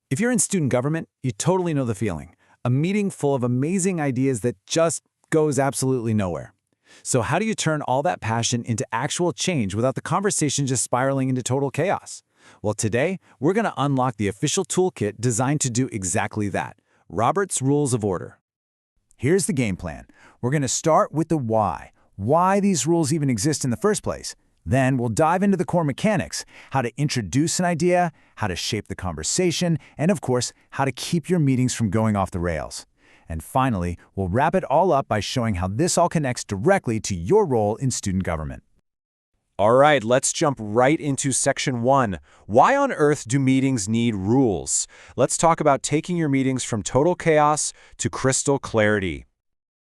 If you're in student government, you totally know the feeling. A meeting full of amazing ideas that just goes absolutely nowhere. So how do you turn all that passion into actual change without the conversation just spiraling into total chaos? Well, today, we're going to unlock the official toolkit designed to do exactly that, Robert's Rules of Order. Here's the game plan. We're going to start with the why these rules even exist in the first place. Then we'll dive into the core mechanics, how to introduce an idea, how to shape the conversation, and of course, how to keep your meetings from going off the rails. And finally, we'll wrap it all up by showing how this all connects directly to your role in student government. All right, let's jump right into section 1. Why on earth do meetings need rules? Let's talk about taking your meetings from total chaos to crystal clarity.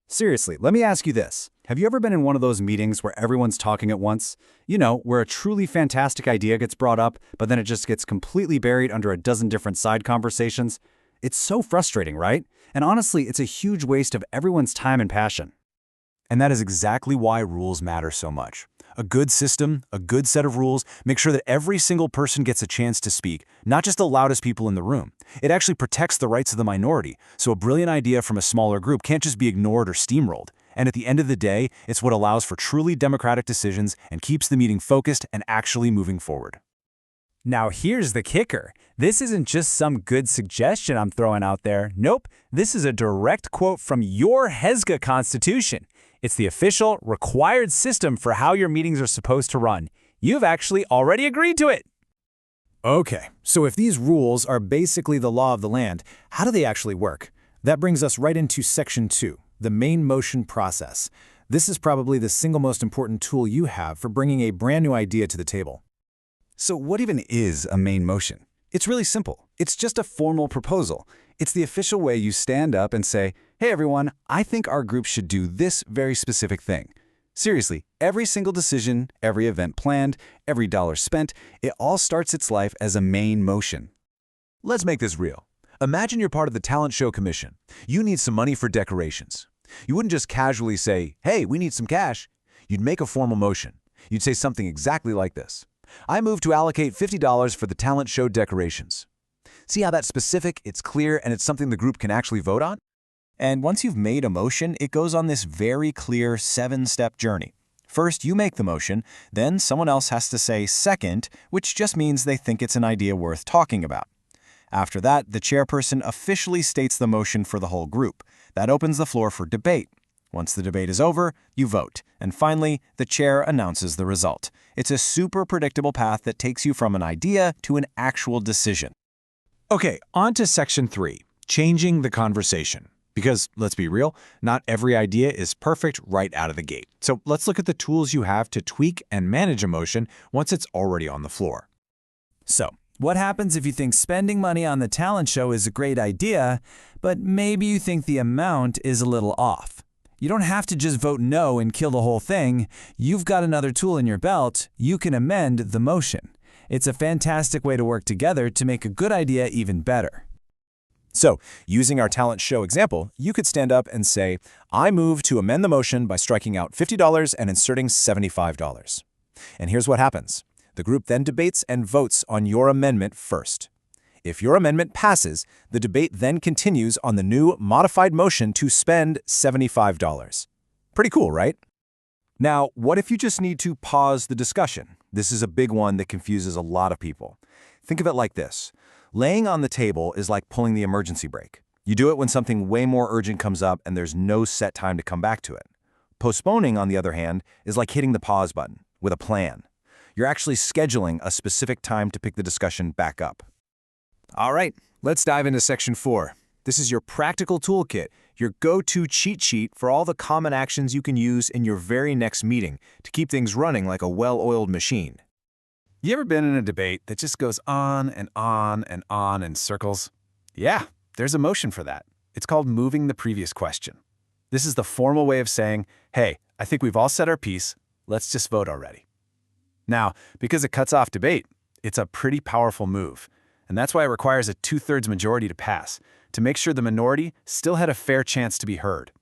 Seriously, let me ask you this. Have you ever been in one of those meetings where everyone's talking at once? You know, where a truly fantastic idea gets brought up, but then it just gets completely buried under a dozen different side conversations? It's so frustrating, right? And honestly, it's a huge waste of everyone's time and passion. And that is exactly why rules matter so much. A good system, a good set of rules, make sure that every single person gets a chance to speak, not just the loudest people in the room. It actually protects the rights of the minority, so a brilliant idea from a smaller group can't just be ignored or steamrolled. And at the end of the day, it's what allows for truly democratic decisions and keeps the meeting focused and actually moving forward. Now here's the kicker. This isn't just some good suggestion I'm throwing out there. Nope, this is a direct quote from your HESGA Constitution. It's the official, required system for how your meetings are supposed to run. You've actually already agreed to it. Okay, so if these rules are basically the law of the land, how do they actually work? That brings us right into section 2, the main motion process. This is probably the single most important tool you have for bringing a brand new idea to the table. So what even is a main motion? It's really simple. It's just a formal proposal. It's the official way you stand up and say, hey everyone, I think our group should do this very specific thing. Seriously, every single decision, every event planned, every dollar spent, it all starts its life as a main motion. Let's make this real. Imagine you're part of the talent show commission. You need some money for decorations. You wouldn't just casually say, hey, we need some cash. You'd make a formal motion. You'd say something exactly like this. I move to allocate $50 for the talent show decorations. See how that's specific, it's clear, and it's something the group can actually vote on? And once you've made a motion, it goes on this very clear 7-step journey. First, you make the motion, then someone else has to say second, which just means they think it's an idea worth talking about. After that, the chairperson officially states the motion for the whole group. That opens the floor for debate. Once the debate is over, you vote. And finally, the chair announces the result. It's a super predictable path that takes you from an idea to an actual decision. Okay, on to section 3, changing the conversation. Because, let's be real, not every idea is perfect right out of the gate. So let's look at the tools you have to tweak and manage emotion once it's already on the floor. So, what happens if you think spending money on the talent show is a great idea, but maybe you think the amount is a little off? You don't have to just vote no and kill the whole thing. You've got another tool in your belt. You can amend the motion. It's a fantastic way to work together to make a good idea even better. So, using our talent show example, you could stand up and say, I move to amend the motion by striking out $50 and inserting $75. And here's what happens. The group then debates and votes on your amendment first. If your amendment passes, the debate then continues on the new modified motion to spend $75. Pretty cool, right? Now, what if you just need to pause the discussion? This is a big one that confuses a lot of people. Think of it like this. Laying on the table is like pulling the emergency brake. You do it when something way more urgent comes up and there's no set time to come back to it. Postponing, on the other hand, is like hitting the pause button with a plan. You're actually scheduling a specific time to pick the discussion back up. All right, let's dive into section 4. This is your practical toolkit, your go-to cheat sheet for all the common actions you can use in your very next meeting to keep things running like a well-oiled machine. You ever been in a debate that just goes on and on and on in circles? Yeah, there's a motion for that. It's called moving the previous question. This is the formal way of saying, hey, I think we've all said our piece, let's just vote already. Now, because it cuts off debate, it's a pretty powerful move. And that's why it requires a 2/3 majority to pass, to make sure the minority still had a fair chance to be heard.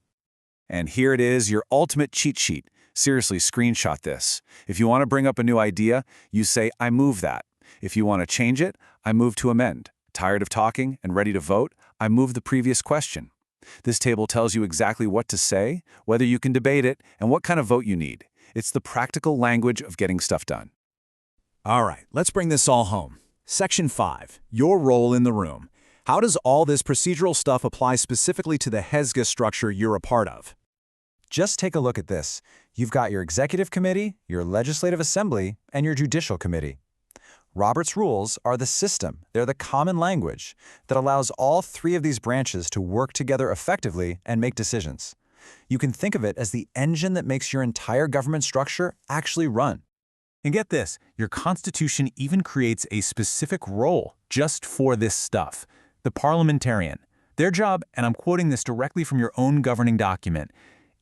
And here it is, your ultimate cheat sheet. Seriously, screenshot this. If you want to bring up a new idea, you say, I move that. If you want to change it, I move to amend. Tired of talking and ready to vote? I move the previous question. This table tells you exactly what to say, whether you can debate it, and what kind of vote you need. It's the practical language of getting stuff done. All right, let's bring this all home. Section 5, your role in the room. How does all this procedural stuff apply specifically to the HESGA structure you're a part of? Just take a look at this. You've got your executive committee, your legislative assembly, and your judicial committee. Robert's rules are the system. They're the common language that allows all three of these branches to work together effectively and make decisions. You can think of it as the engine that makes your entire government structure actually run. And get this, your Constitution even creates a specific role just for this stuff. The parliamentarian. Their job, and I'm quoting this directly from your own governing document,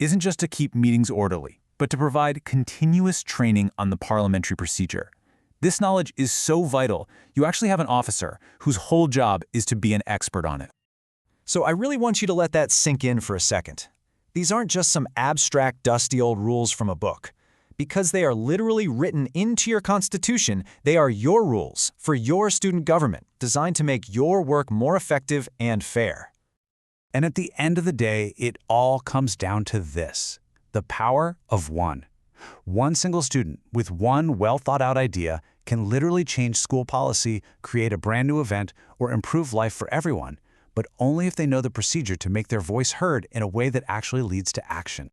isn't just to keep meetings orderly, but to provide continuous training on the parliamentary procedure. This knowledge is so vital, you actually have an officer whose whole job is to be an expert on it. So I really want you to let that sink in for a second. These aren't just some abstract, dusty old rules from a book. Because they are literally written into your Constitution, they are your rules for your student government, designed to make your work more effective and fair. And at the end of the day, it all comes down to this: the power of one. One single student with one well-thought-out idea can literally change school policy, create a brand new event, or improve life for everyone, but only if they know the procedure to make their voice heard in a way that actually leads to action.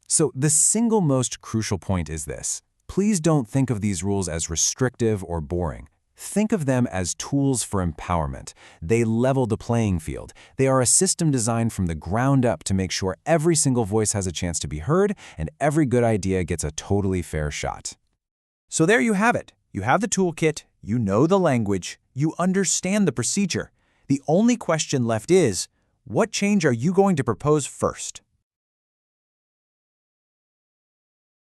So the single most crucial point is this. Please don't think of these rules as restrictive or boring. Think of them as tools for empowerment. They level the playing field. They are a system designed from the ground up to make sure every single voice has a chance to be heard and every good idea gets a totally fair shot. So there you have it. You have the toolkit, you know the language, you understand the procedure. The only question left is, what change are you going to propose first?